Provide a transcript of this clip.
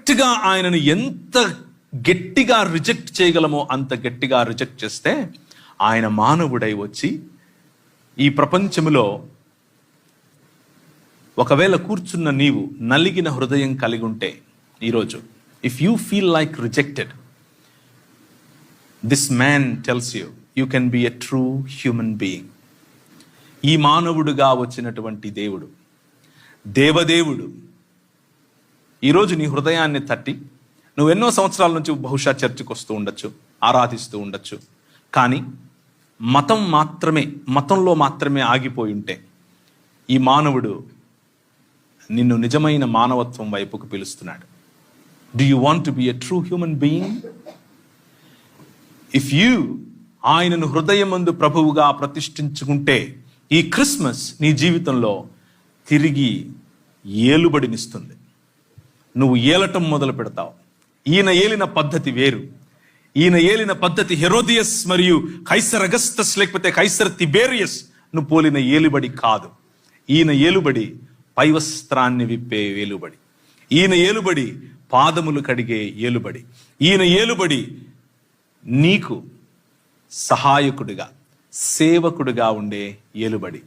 కరెక్ట్గా ఆయనను ఎంత గట్టిగా రిజెక్ట్ చేయగలమో అంత గట్టిగా రిజెక్ట్ చేస్తే ఆయన మానవుడై వచ్చి ఈ ప్రపంచంలో ఒకవేళ కూర్చున్న నీవు నలిగిన హృదయం కలిగి ఉంటే ఈరోజు, if you feel like rejected, this man tells you can be a true human being. ఈ మానవుడుగా వచ్చినటువంటి దేవుడు, దేవదేవుడు ఈరోజు నీ హృదయాన్ని తట్టి, నువ్వు ఎన్నో సంవత్సరాల నుంచి బహుశా చర్చికి వస్తూ ఉండొచ్చు, ఆరాధిస్తూ ఉండొచ్చు, కానీ మతంలో మాత్రమే ఆగిపోయి ఉంటే ఈ మానవుడు నిన్ను నిజమైన మానవత్వం వైపుకు పిలుస్తున్నాడు. Do you want to be a true human being? If you ఆయనను హృదయమందు ప్రభువుగా ప్రతిష్ఠించుకుంటే ఈ క్రిస్మస్ నీ జీవితంలో తిరిగి ఏలుబడినిస్తుంది. నువ్వు ఏలటం మొదలు పెడతావు. ఈయన ఏలిన పద్ధతి వేరు. ఈయన ఏలిన పద్ధతి హెరోదియస్ మరియు కైసర్ అగస్తస్ లేకపోతే కైసర్ తిబేరియస్ ను పోలిన ఏలుబడి కాదు. ఈయన ఏలుబడి పైవస్త్రాన్ని విప్పే ఏలుబడి. ఈయన ఏలుబడి పాదములు కడిగే ఏలుబడి. ఈయన ఏలుబడి నీకు సహాయకుడిగా, సేవకుడిగా ఉండే ఏలుబడి.